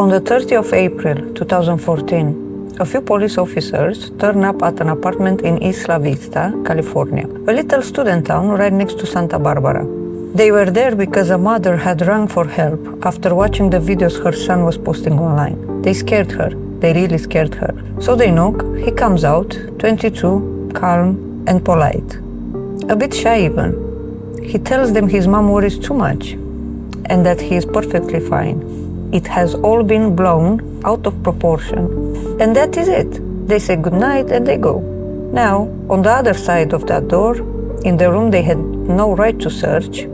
On the 30th of April 2014, a few police officers turned up at an apartment in Isla Vista, California, a little student town right next to Santa Barbara. They were there because a mother had rung for help after watching the videos her son was posting online. They scared her. They really scared her. So they knock, he comes out, 22, calm and polite. A bit shy even. He tells them his mom worries too much and that he is perfectly fine. It has all been blown out of proportion. And that is it. They say goodnight and they go. Now, on the other side of that door, in the room they had no right to search,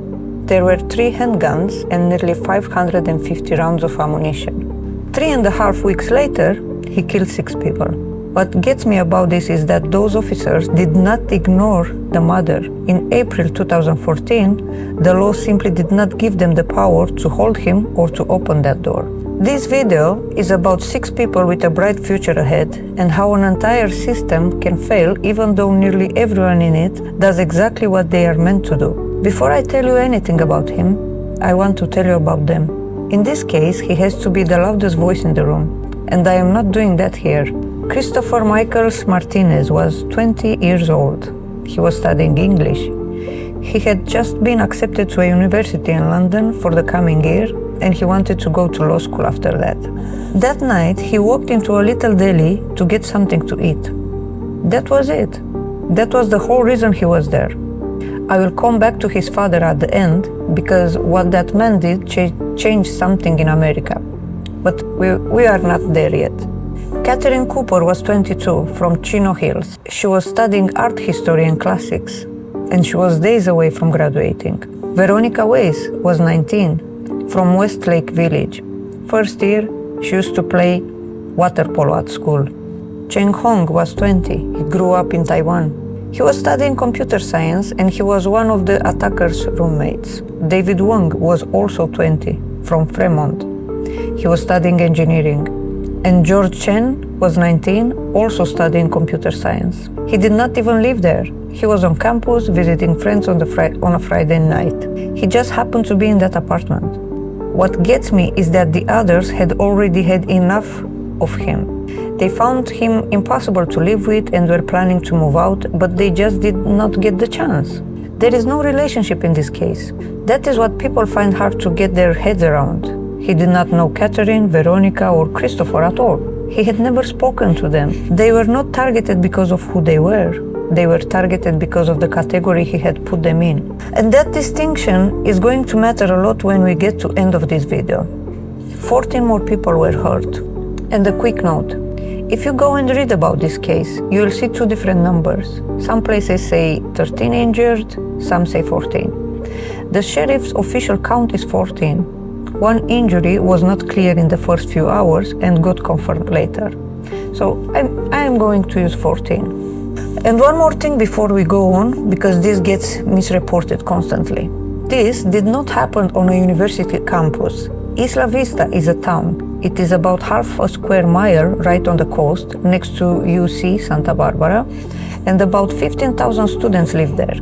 there were 3 handguns and nearly 550 rounds of ammunition. 3.5 weeks later, he killed 6 people. What gets me about this is that those officers did not ignore the mother. In April 2014, the law simply did not give them the power to hold him or to open that door. This video is about 6 people with a bright future ahead and how an entire system can fail even though nearly everyone in it does exactly what they are meant to do. Before I tell you anything about him, I want to tell you about them. In this case, he has to be the loudest voice in the room, and I am not doing that here. Christopher Michaels Martinez was 20 years old. He was studying English. He had just been accepted to a university in London for the coming year, and he wanted to go to law school after that. That night, he walked into a little deli to get something to eat. That was it. That was the whole reason he was there. I will come back to his father at the end, because what that man did changed something in America. But we are not there yet. Catherine Cooper was 22, from Chino Hills. She was studying art history and classics, and she was days away from graduating. Veronica Weiss was 19, from Westlake Village. First year, she used to play water polo at school. Cheng Hong was 20. He grew up in Taiwan. He was studying computer science and he was one of the attacker's roommates. David Wong was also 20, from Fremont. He was studying engineering. And George Chen was 19, also studying computer science. He did not even live there. He was on campus visiting friends on a Friday night. He just happened to be in that apartment. What gets me is that the others had already had enough of him. They found him impossible to live with and were planning to move out, but they just did not get the chance. There is no relationship in this case. That is what people find hard to get their heads around. He did not know Catherine, Veronica, or Christopher at all. He had never spoken to them. They were not targeted because of who they were. They were targeted because of the category he had put them in. And that distinction is going to matter a lot when we get to end of this video. 14 more people were hurt. And a quick note. If you go and read about this case, you will see 2 different numbers. Some places say 13 injured, some say 14. The sheriff's official count is 14. One injury was not clear in the first few hours and got confirmed later. So I am going to use 14. And one more thing before we go on, because this gets misreported constantly. This did not happen on a university campus. Isla Vista is a town. It is about half a square mile right on the coast, next to UC Santa Barbara, and about 15,000 students live there,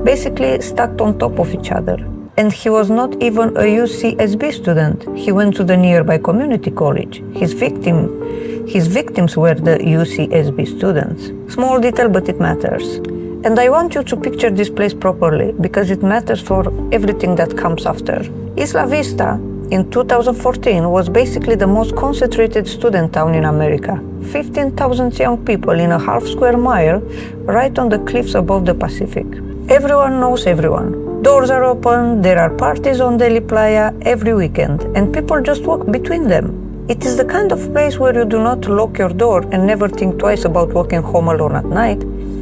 basically stacked on top of each other. And he was not even a UCSB student. He went to the nearby community college. His victims were the UCSB students. Small detail, but it matters. And I want you to picture this place properly, because it matters for everything that comes after. Isla Vista in 2014 was basically the most concentrated student town in America. 15,000 young people in a half square mile right on the cliffs above the Pacific. Everyone knows everyone. Doors are open, there are parties on Delhi Playa every weekend, and people just walk between them. It is the kind of place where you do not lock your door and never think twice about walking home alone at night,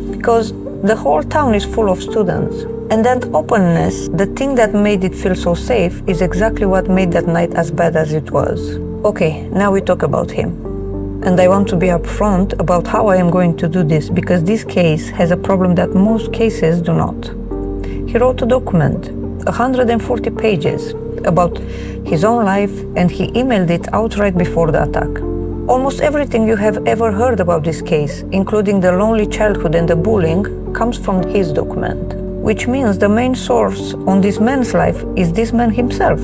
because the whole town is full of students. And that openness, the thing that made it feel so safe, is exactly what made that night as bad as it was. Okay, now we talk about him. And I want to be upfront about how I am going to do this, because this case has a problem that most cases do not. He wrote a document, 140 pages, about his own life, and he emailed it out right before the attack. Almost everything you have ever heard about this case, including the lonely childhood and the bullying, comes from his document, which means the main source on this man's life is this man himself.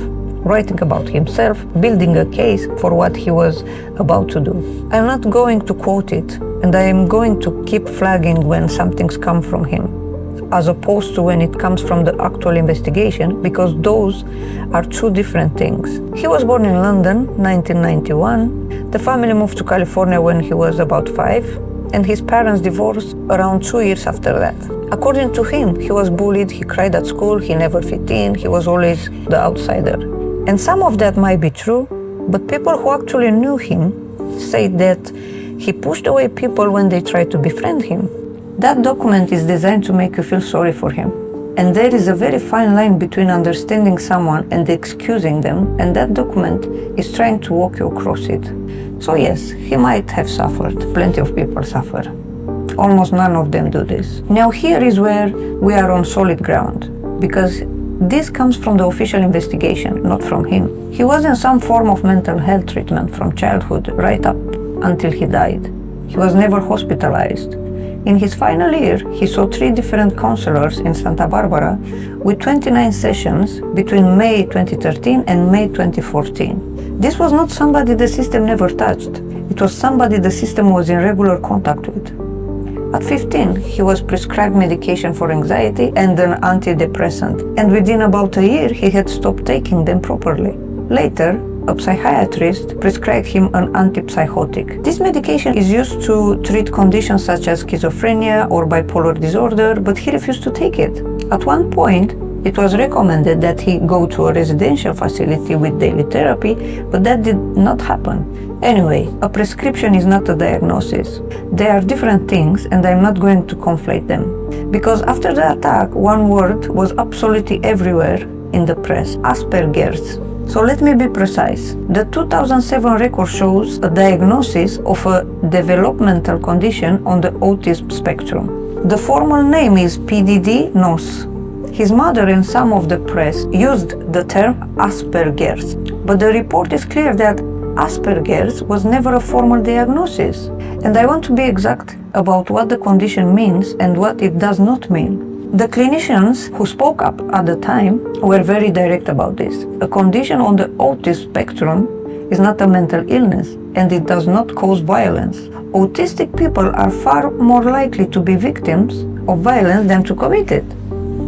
writing about himself, building a case for what he was about to do. I'm not going to quote it, and I am going to keep flagging when something's come from him, as opposed to when it comes from the actual investigation, because those are two different things. He was born in London, 1991. The family moved to California when he was about 5, and his parents divorced around 2 years after that. According to him, he was bullied, he cried at school, he never fit in, he was always the outsider. And some of that might be true, but people who actually knew him say that he pushed away people when they tried to befriend him. That document is designed to make you feel sorry for him. And there is a very fine line between understanding someone and excusing them, and that document is trying to walk you across it. So yes, he might have suffered. Plenty of people suffer. Almost none of them do this. Now here is where we are on solid ground, because this comes from the official investigation, not from him. He was in some form of mental health treatment from childhood right up until he died. He was never hospitalized. In his final year, he saw 3 different counselors in Santa Barbara with 29 sessions between May 2013 and May 2014. This was not somebody the system never touched. It was somebody the system was in regular contact with. At 15, he was prescribed medication for anxiety and an antidepressant, and within about a year, he had stopped taking them properly. Later, a psychiatrist prescribed him an antipsychotic. This medication is used to treat conditions such as schizophrenia or bipolar disorder, but he refused to take it. At one point, it was recommended that he go to a residential facility with daily therapy, but that did not happen. Anyway, a prescription is not a diagnosis. They are different things, and I'm not going to conflate them. Because after the attack, one word was absolutely everywhere in the press: Asperger's. So let me be precise. The 2007 record shows a diagnosis of a developmental condition on the autism spectrum. The formal name is PDD-NOS. His mother and some of the press used the term Asperger's, but the report is clear that Asperger's was never a formal diagnosis. And I want to be exact about what the condition means and what it does not mean. The clinicians who spoke up at the time were very direct about this. A condition on the autism spectrum is not a mental illness, and it does not cause violence. Autistic people are far more likely to be victims of violence than to commit it.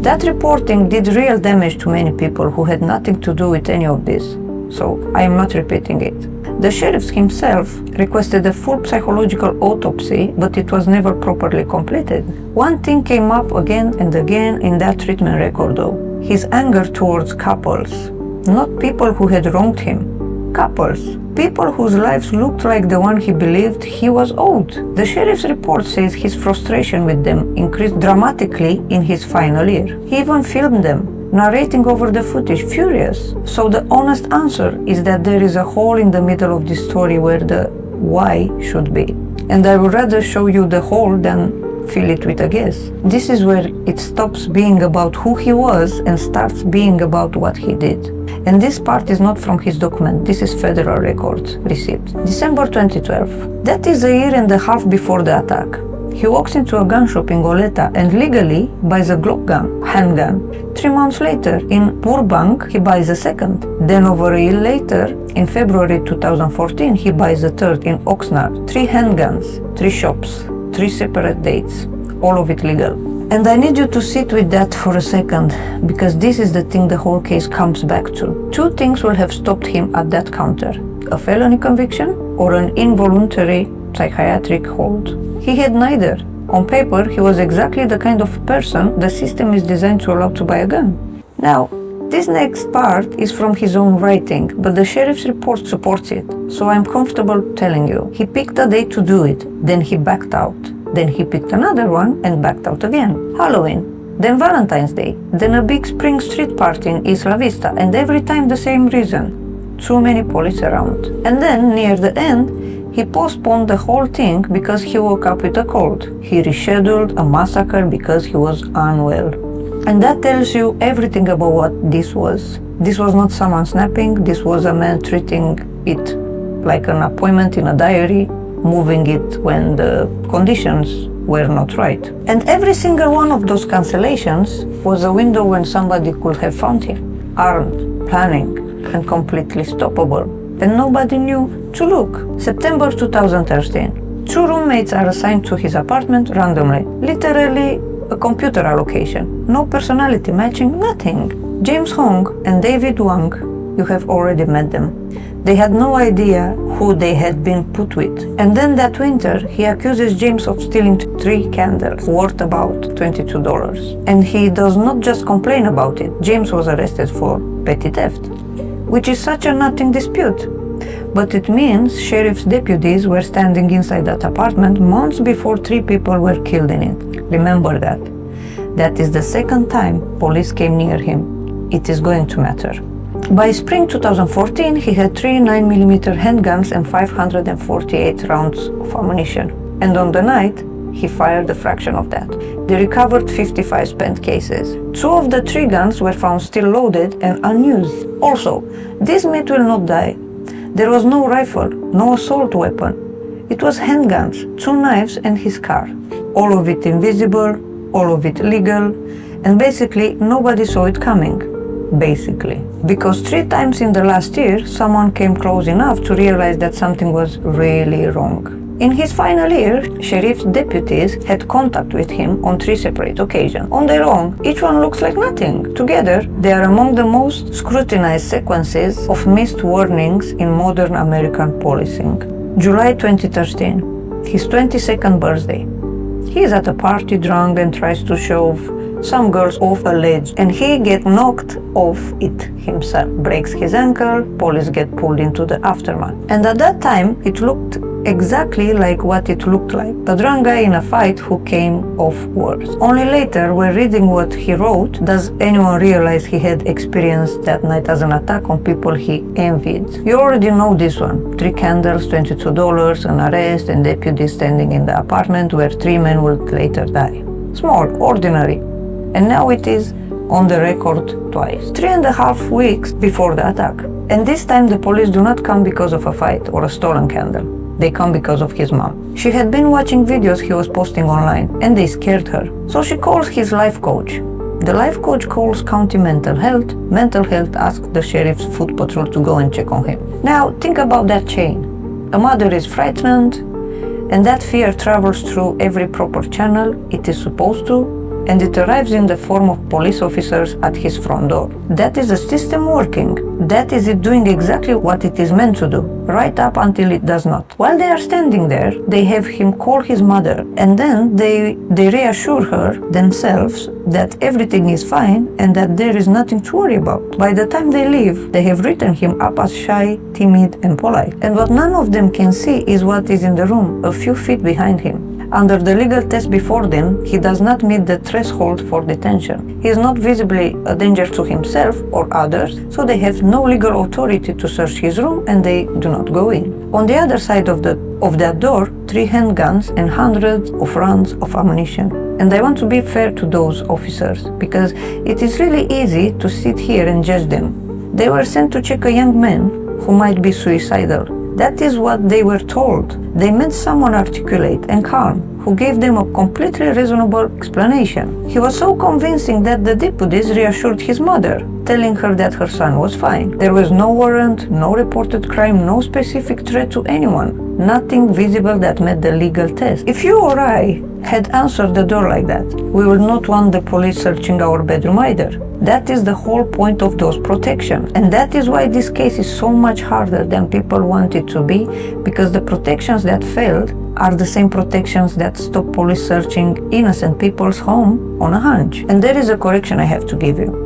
That reporting did real damage to many people who had nothing to do with any of this, so I am not repeating it. The sheriff himself requested a full psychological autopsy, but it was never properly completed. One thing came up again and again in that treatment record though: his anger towards couples. Not people who had wronged him. Couples. People whose lives looked like the one he believed he was owed. The sheriff's report says his frustration with them increased dramatically in his final year. He even filmed them, narrating over the footage, furious. So the honest answer is that there is a hole in the middle of this story where the why should be. And I would rather show you the hole than fill it with a guess. This is where it stops being about who he was and starts being about what he did. And this part is not from his document, this is federal records receipt. December 2012. That is a year and a half before the attack. He walks into a gun shop in Goleta and legally buys a Glock gun, handgun. 3 months later, in Burbank, he buys a second. Then over a year later, in February 2014, he buys a third in Oxnard. 3 handguns, 3 shops, 3 separate dates, all of it legal. And I need you to sit with that for a second, because this is the thing the whole case comes back to. 2 things will have stopped him at that counter: a felony conviction or an involuntary psychiatric hold. He had neither. On paper, he was exactly the kind of person the system is designed to allow to buy a gun. Now, this next part is from his own writing, but the sheriff's report supports it, so I'm comfortable telling you. He picked a day to do it, then he backed out. Then he picked another one and backed out again. Halloween, then Valentine's Day, then a big spring street party in Isla Vista, and every time the same reason: too many police around. And then, near the end, he postponed the whole thing because he woke up with a cold. He rescheduled a massacre because he was unwell. And that tells you everything about what this was. This was not someone snapping, this was a man treating it like an appointment in a diary, moving it when the conditions were not right. And every single one of those cancellations was a window when somebody could have found him. armed, planning, and completely stoppable. And nobody knew to look. September 2013. 2 roommates are assigned to his apartment randomly. Literally a computer allocation. No personality matching, nothing. James Hong and David Wang, you have already met them. They had no idea who they had been put with. And then that winter, he accuses James of stealing 3 candles, worth about $22. And he does not just complain about it. James was arrested for petty theft, which is such a nothing dispute. But it means sheriff's deputies were standing inside that apartment months before 3 people were killed in it. Remember that. That is the second time police came near him. It is going to matter. By spring 2014, he had 3 9mm handguns and 548 rounds of ammunition. And on the night, he fired a fraction of that. They recovered 55 spent cases. 2 of the 3 guns were found still loaded and unused. Also, this meat will not die. There was no rifle, no assault weapon. It was handguns, 2 knives and his car. All of it invisible, all of it legal, and basically nobody saw it coming. Basically. Because 3 times in the last year, someone came close enough to realize that something was really wrong. In his final year, sheriff's deputies had contact with him on 3 separate occasions. On their own, each one looks like nothing. Together, they are among the most scrutinized sequences of missed warnings in modern American policing. July 2013, his 22nd birthday. He is at a party drunk and tries to shove some girls off a ledge, and he gets knocked off it himself, breaks his ankle, police get pulled into the aftermath. And at that time, it looked exactly like what it looked like. The drunk guy in a fight who came off worse. Only later, when reading what he wrote, does anyone realize he had experienced that night as an attack on people he envied. You already know this one. 3 candles, $22, an arrest, and deputies standing in the apartment where 3 men would later die. Small, ordinary. And now it is on the record twice. 3.5 weeks before the attack. And this time the police do not come because of a fight or a stolen candle. They come because of his mom. She had been watching videos he was posting online, and they scared her. So she calls his life coach. The life coach calls county mental health. Mental health asks the sheriff's foot patrol to go and check on him. Now think about that chain. A mother is frightened, and that fear travels through every proper channel it is supposed to, and it arrives in the form of police officers at his front door. That is a system working. That is it doing exactly what it is meant to do, right up until it does not. While they are standing there, they have him call his mother, and then they reassure her themselves that everything is fine and that there is nothing to worry about. By the time they leave, they have written him up as shy, timid, and polite. And what none of them can see is what is in the room, a few feet behind him. Under the legal test before them, he does not meet the threshold for detention. He is not visibly a danger to himself or others, so they have no legal authority to search his room and they do not go in. On the other side of that door, 3 handguns and hundreds of rounds of ammunition. And I want to be fair to those officers, because it is really easy to sit here and judge them. They were sent to check a young man who might be suicidal. That is what they were told. They met someone articulate and calm, who gave them a completely reasonable explanation. He was so convincing that the deputies reassured his mother, telling her that her son was fine. There was no warrant, no reported crime, no specific threat to anyone. Nothing visible that met the legal test. If you or I had answered the door like that, we would not want the police searching our bedroom either. That is the whole point of those protections. And that is why this case is so much harder than people want it to be, because the protections that failed are the same protections that stop police searching innocent people's home on a hunch. And there is a correction I have to give you.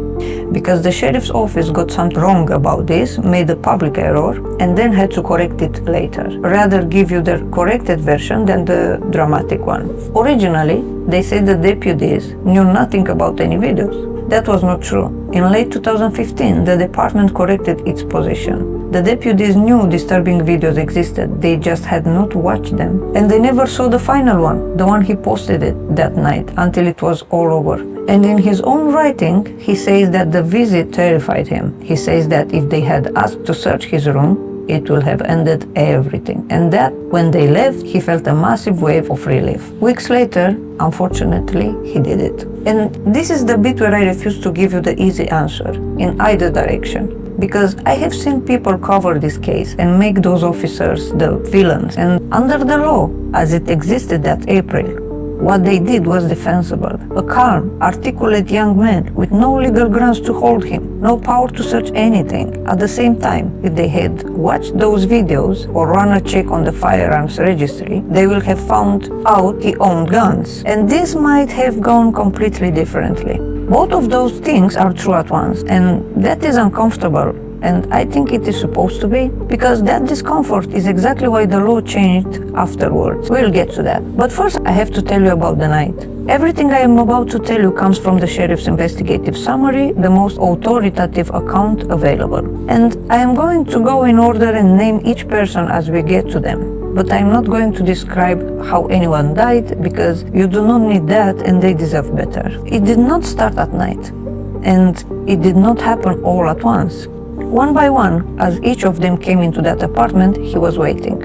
Because the sheriff's office got something wrong about this, made a public error, and then had to correct it later. Rather give you the corrected version than the dramatic one. Originally, they said the deputies knew nothing about any videos. That was not true. In late 2015, the department corrected its position. The deputies knew disturbing videos existed, they just had not watched them. And they never saw the final one, the one he posted it that night, until it was all over. And in his own writing, he says that the visit terrified him. He says that if they had asked to search his room, it will have ended everything. And that, when they left, he felt a massive wave of relief. Weeks later, unfortunately, he did it. And this is the bit where I refuse to give you the easy answer in either direction. Because I have seen people cover this case and make those officers the villains. And under the law, as it existed that April, what they did was defensible. A calm, articulate young man with no legal grounds to hold him, no power to search anything. At the same time, if they had watched those videos or run a check on the firearms registry, they will have found out he owned guns. And this might have gone completely differently. Both of those things are true at once, and that is uncomfortable. And I think it is supposed to be, because that discomfort is exactly why the law changed afterwards. We'll get to that. But first, I have to tell you about the night. Everything I am about to tell you comes from the sheriff's investigative summary, the most authoritative account available. And I am going to go in order and name each person as we get to them. But I'm not going to describe how anyone died, because you do not need that and they deserve better. It did not start at night, and it did not happen all at once. One by one, as each of them came into that apartment, he was waiting.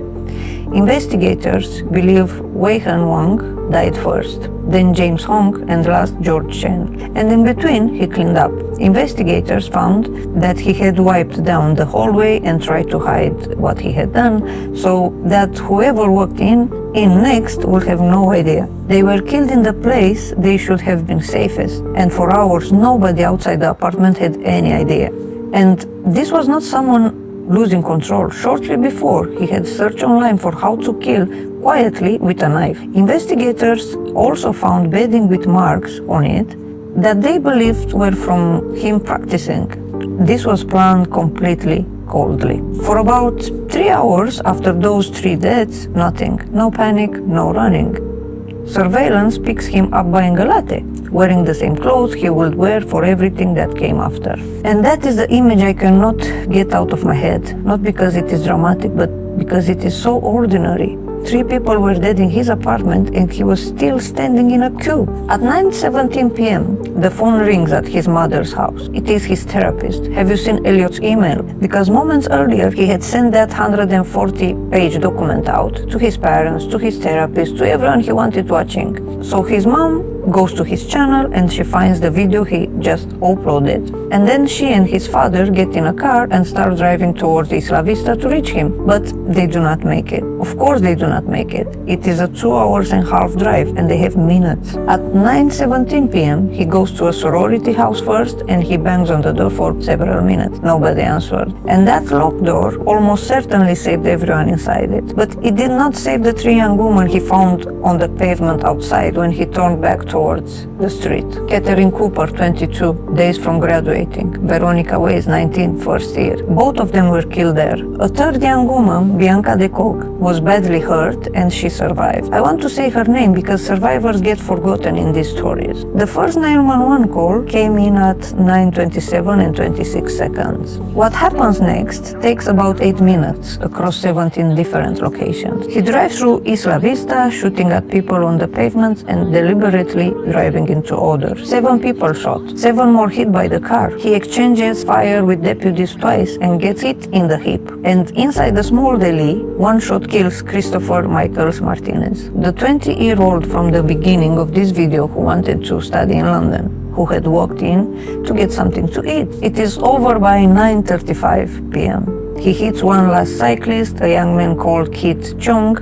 Investigators believe Wei Hen Wang died first, then James Hong, and last George Chen. And in between, he cleaned up. Investigators found that he had wiped down the hallway and tried to hide what he had done, so that whoever walked in next would have no idea. They were killed in the place they should have been safest, and for hours nobody outside the apartment had any idea. And this was not someone losing control. Shortly before, he had searched online for how to kill quietly with a knife. Investigators also found bedding with marks on it that they believed were from him practicing. This was planned completely coldly. For about 3 hours after those 3 deaths, nothing. No panic, no running. Surveillance picks him up buying a latte, wearing the same clothes he would wear for everything that came after. And that is the image I cannot get out of my head, not because it is dramatic, but because it is so ordinary. 3 people were dead in his apartment and he was still standing in a queue. At 9:17 p.m., the phone rings at his mother's house. It is his therapist. Have you seen Elliot's email? Because moments earlier, he had sent that 140-page document out to his parents, to his therapist, to everyone he wanted watching. So his mom goes to his channel and she finds the video he just uploaded. And then she and his father get in a car and start driving towards Isla Vista to reach him. But they do not make it. Of course they do not make it. It is a 2.5-hour drive and they have minutes. At 9:17 p.m. he goes to a sorority house first and he bangs on the door for several minutes. Nobody answered. And that locked door almost certainly saved everyone inside it. But it did not save the 3 young women he found on the pavement outside when he turned back towards the street. Catherine Cooper, 22, days from graduating. Veronica Weiss, 19, first year. Both of them were killed there. A third young woman, Bianca de Kock, was badly hurt and she survived. I want to say her name because survivors get forgotten in these stories. The first 911 call came in at 9:27 and 26 seconds. What happens next takes about 8 minutes across 17 different locations. He drives through Isla Vista, shooting at people on the pavements and deliberately driving into others. 7 people shot, 7 more hit by the car. He exchanges fire with deputies twice and gets hit in the hip. And inside the small deli, 1 shot kills Christopher Michaels Martinez, the 20-year-old from the beginning of this video who wanted to study in London, who had walked in to get something to eat. It is over by 9:35 p.m. He hits 1 last cyclist, a young man called Kit Chung,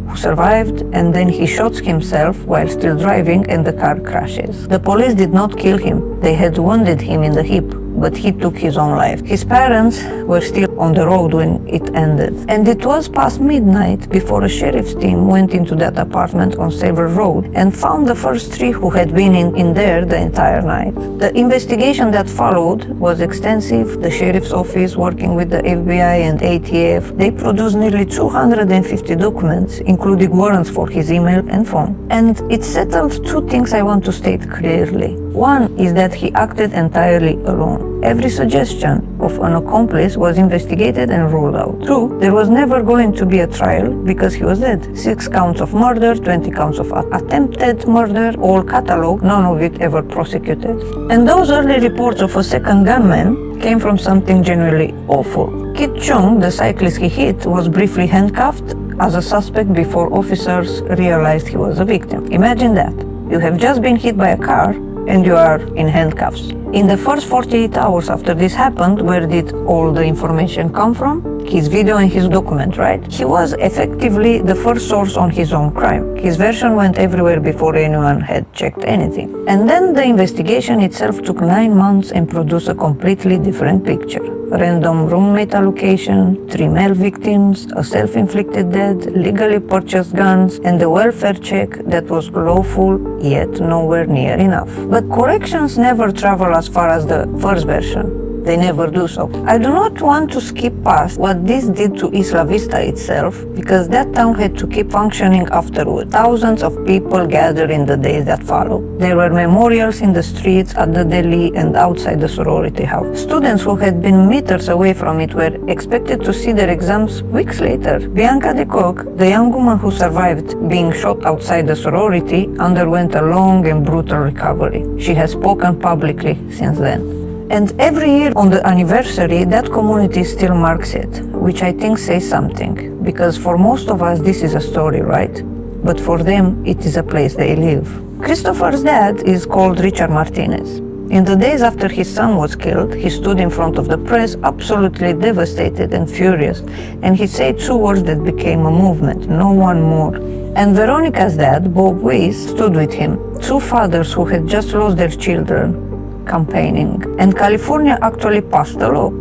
who survived, and then he shoots himself while still driving and the car crashes. The police did not kill him. They had wounded him in the hip, but he took his own life. His parents were still on the road when it ended. And it was past midnight before a sheriff's team went into that apartment on Savor Road and found the first 3 who had been in there the entire night. The investigation that followed was extensive. The sheriff's office, working with the FBI and ATF, they produced nearly 250 documents, including warrants for his email and phone. And it settled 2 things I want to state clearly. One is that he acted entirely alone. Every suggestion of an accomplice was investigated and ruled out. 2, there was never going to be a trial because he was dead. 6 counts of murder, 20 counts of attempted murder, all catalogued, none of it ever prosecuted. And those early reports of a second gunman came from something genuinely awful. Kit Chung, the cyclist he hit, was briefly handcuffed as a suspect before officers realized he was a victim. Imagine that. You have just been hit by a car and you are in handcuffs. In the first 48 hours after this happened, where did all the information come from? His video and his document, right? He was effectively the first source on his own crime. His version went everywhere before anyone had checked anything. And then the investigation itself took 9 months and produced a completely different picture. Random roommate allocation, 3 male victims, a self-inflicted death, legally purchased guns, and the welfare check that was lawful yet nowhere near enough. But corrections never travel as far as the first version. They never do so. I do not want to skip past what this did to Isla Vista itself, because that town had to keep functioning afterward. Thousands of people gathered in the days that followed. There were memorials in the streets, at the deli, and outside the sorority house. Students who had been meters away from it were expected to see their exams weeks later. Bianca de Kock, the young woman who survived being shot outside the sorority, underwent a long and brutal recovery. She has spoken publicly since then. And every year on the anniversary, that community still marks it, which I think says something, because for most of us this is a story, right? But for them, it is a place they live. Christopher's dad is called Richard Martinez. In the days after his son was killed, he stood in front of the press absolutely devastated and furious, and he said 2 words that became a movement, no one more. And Veronica's dad, Bob Weiss, stood with him, 2 fathers who had just lost their children, campaigning. And California actually passed a law,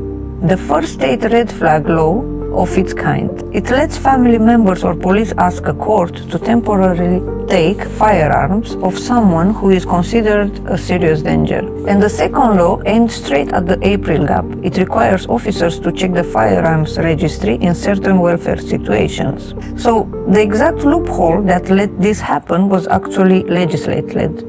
the first state red flag law of its kind. It lets family members or police ask a court to temporarily take firearms of someone who is considered a serious danger. And the second law aimed straight at the April gap. It requires officers to check the firearms registry in certain welfare situations. So the exact loophole that let this happen was actually legislated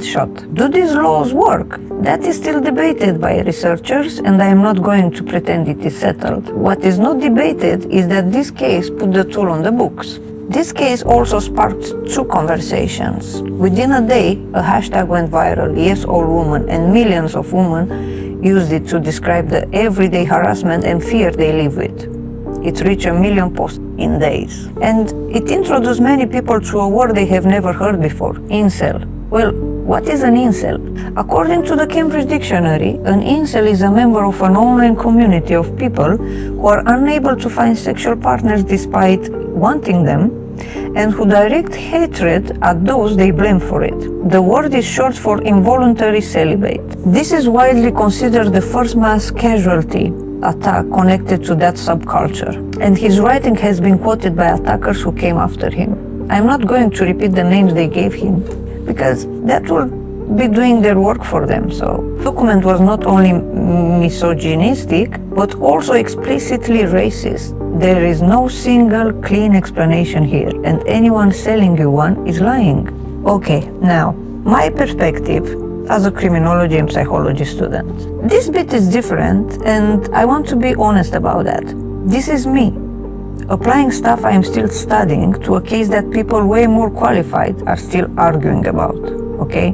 shut. Do these laws work? That is still debated by researchers, and I am not going to pretend it is settled. What is not debated is that this case put the tool on the books. This case also sparked 2 conversations. Within a day, a hashtag went viral, Yes All Women, and millions of women used it to describe the everyday harassment and fear they live with. It reached 1 million posts in days. And it introduced many people to a word they have never heard before, incel. Well, what is an incel? According to the Cambridge Dictionary, an incel is a member of an online community of people who are unable to find sexual partners despite wanting them, and who direct hatred at those they blame for it. The word is short for involuntary celibate. This is widely considered the first mass casualty attack connected to that subculture, and his writing has been quoted by attackers who came after him. I'm not going to repeat the names they gave him, because that will be doing their work for them. So the document was not only misogynistic, but also explicitly racist. There is no single clean explanation here, and anyone selling you one is lying. Okay, now, my perspective as a criminology and psychology student. This bit is different, and I want to be honest about that. This is me, applying stuff I am still studying to a case that people way more qualified are still arguing about, okay?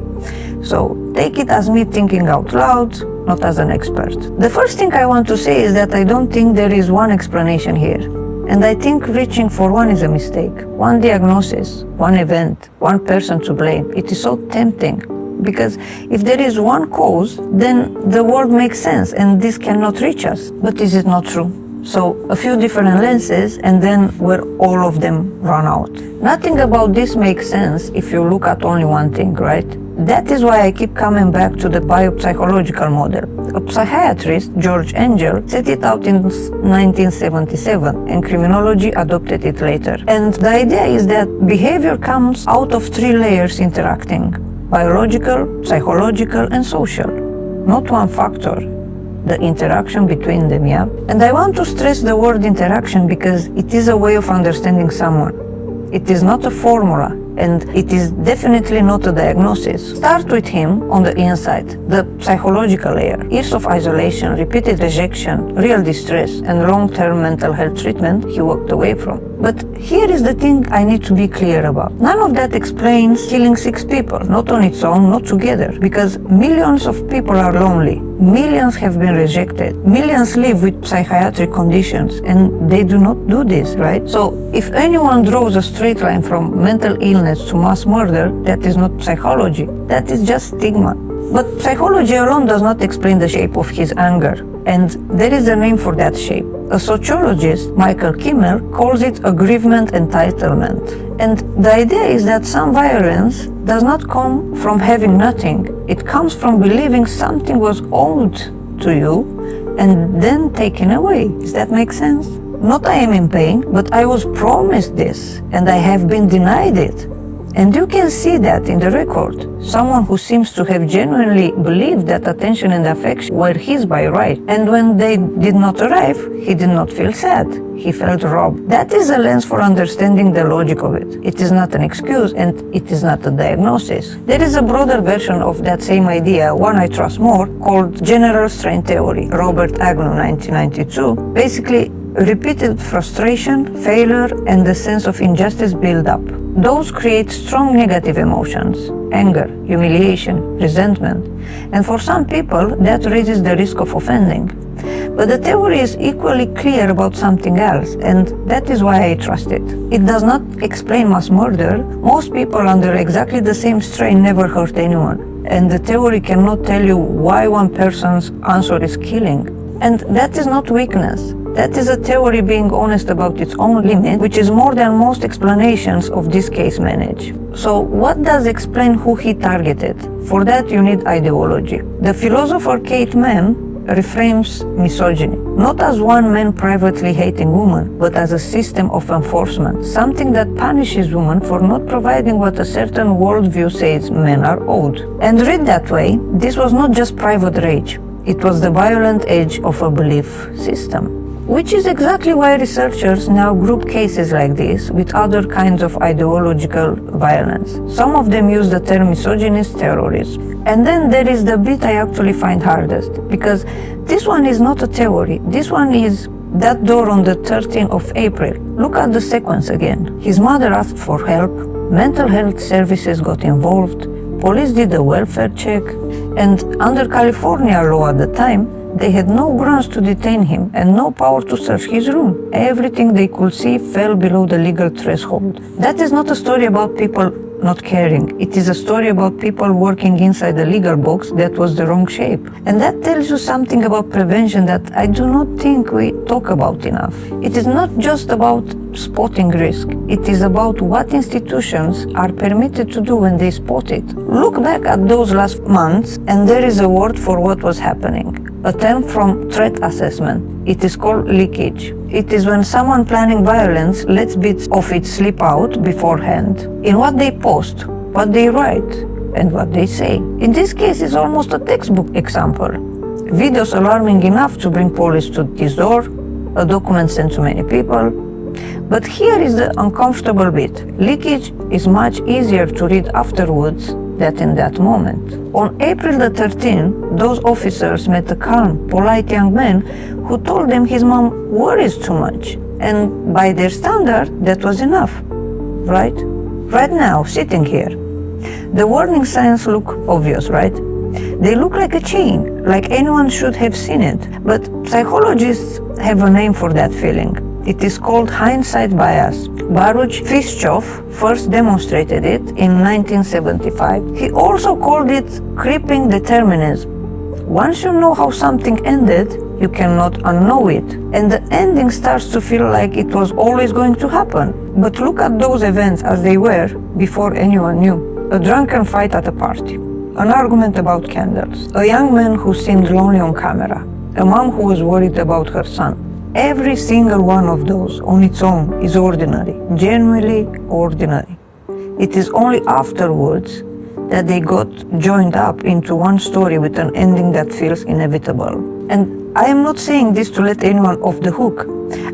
So take it as me thinking out loud, not as an expert. The first thing I want to say is that I don't think there is one explanation here. And I think reaching for one is a mistake. One diagnosis, one event, one person to blame. It is so tempting. Because if there is one cause, then the world makes sense and this cannot reach us. But is it not true? So a few different lenses, and then where all of them run out. Nothing about this makes sense if you look at only one thing, right? That is why I keep coming back to the biopsychological model. A psychiatrist, George Engel, set it out in 1977, and criminology adopted it later. And the idea is that behavior comes out of 3 layers interacting: biological, psychological, and social. Not one factor. The interaction between them, yeah? And I want to stress the word interaction because it is a way of understanding someone. It is not a formula, and it is definitely not a diagnosis. Start with him on the inside, the psychological layer. Years of isolation, repeated rejection, real distress, and long-term mental health treatment he walked away from. But here is the thing I need to be clear about. None of that explains killing 6 people, not on its own, not together, because millions of people are lonely. Millions have been rejected. Millions live with psychiatric conditions, and they do not do this, right? So if anyone draws a straight line from mental illness to mass murder, that is not psychology. That is just stigma. But psychology alone does not explain the shape of his anger, and there is a name for that shape. A sociologist, Michael Kimmel, calls it aggrievement entitlement. And the idea is that some violence does not come from having nothing. It comes from believing something was owed to you and then taken away. Does that make sense? Not I am in pain, but I was promised this and I have been denied it. And you can see that in the record. Someone who seems to have genuinely believed that attention and affection were his by right. And when they did not arrive, he did not feel sad. He felt robbed. That is a lens for understanding the logic of it. It is not an excuse and it is not a diagnosis. There is a broader version of that same idea, one I trust more, called general strain theory. Robert Agnew, 1992, basically repeated frustration, failure, and the sense of injustice build up. Those create strong negative emotions, anger, humiliation, resentment, and for some people that raises the risk of offending. But the theory is equally clear about something else, and that is why I trust it. It does not explain mass murder. Most people under exactly the same strain never hurt anyone, and the theory cannot tell you why one person's answer is killing. And that is not weakness. That is a theory being honest about its own limit, which is more than most explanations of this case manage. So what does explain who he targeted? For that you need ideology. The philosopher Kate Mann reframes misogyny, not as one man privately hating women, but as a system of enforcement, something that punishes women for not providing what a certain worldview says men are owed. And read that way, this was not just private rage, it was the violent edge of a belief system. Which is exactly why researchers now group cases like this with other kinds of ideological violence. Some of them use the term misogynist terrorism. And then there is the bit I actually find hardest, because this one is not a theory. This one is that door on the 13th of April. Look at the sequence again. His mother asked for help, mental health services got involved, police did a welfare check, and under California law at the time, they had no grounds to detain him and no power to search his room. Everything they could see fell below the legal threshold. That is not a story about people not caring. It is a story about people working inside the legal box that was the wrong shape. And that tells you something about prevention that I do not think we talk about enough. It is not just about spotting risk. It is about what institutions are permitted to do when they spot it. Look back at those last months and there is a word for what was happening. A term from threat assessment. It is called leakage. It is when someone planning violence lets bits of it slip out beforehand in what they post, what they write, and what they say. In this case, it's almost a textbook example. Videos alarming enough to bring police to his door, a document sent to many people. But here is the uncomfortable bit. Leakage is much easier to read afterwards than in that moment. On April the 13th, those officers met a calm, polite young man who told them his mom worries too much. And by their standard, that was enough, right? Right now, sitting here. The warning signs look obvious, right? They look like a chain, like anyone should have seen it. But psychologists have a name for that feeling. It is called hindsight bias. Baruch Fischhoff first demonstrated it in 1975. He also called it creeping determinism. Once you know how something ended, you cannot unknow it. And the ending starts to feel like it was always going to happen. But look at those events as they were before anyone knew. A drunken fight at a party. An argument about candles. A young man who seemed lonely on camera. A mom who was worried about her son. Every single one of those on its own is ordinary, genuinely ordinary. It is only afterwards that they got joined up into one story with an ending that feels inevitable. And I am not saying this to let anyone off the hook.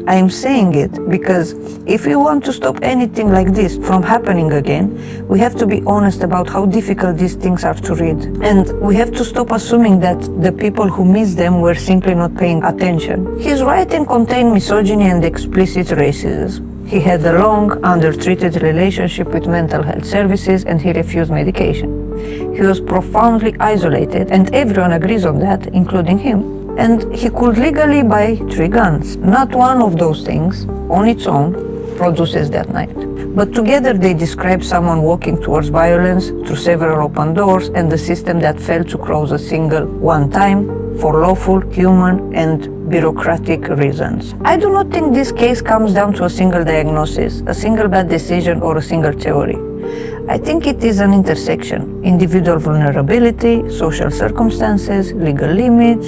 I am saying it because if we want to stop anything like this from happening again, we have to be honest about how difficult these things are to read. And we have to stop assuming that the people who missed them were simply not paying attention. His writing contained misogyny and explicit racism. He had a long, undertreated relationship with mental health services and he refused medication. He was profoundly isolated, and everyone agrees on that, including him. And he could legally buy 3 guns. Not one of those things, on its own, produces that night. But together they describe someone walking towards violence through several open doors and the system that failed to close a single one time for lawful, human, and bureaucratic reasons. I do not think this case comes down to a single diagnosis, a single bad decision, or a single theory. I think it is an intersection: individual vulnerability, social circumstances, legal limits,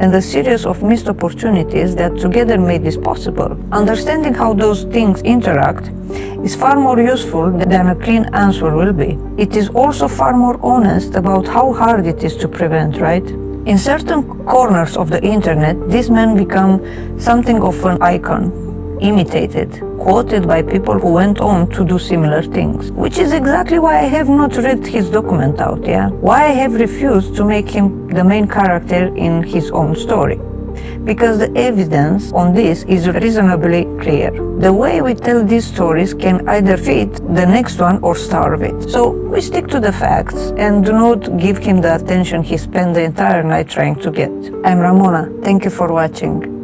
and a series of missed opportunities that together made this possible. Understanding how those things interact is far more useful than a clean answer will be. It is also far more honest about how hard it is to prevent, right? In certain corners of the internet, these men become something of an icon, imitated, quoted by people who went on to do similar things. Which is exactly why I have not read his document out, yeah? Why I have refused to make him the main character in his own story. Because the evidence on this is reasonably clear. The way we tell these stories can either fit the next one or starve it. So we stick to the facts and do not give him the attention he spent the entire night trying to get. I'm Ramona. Thank you for watching.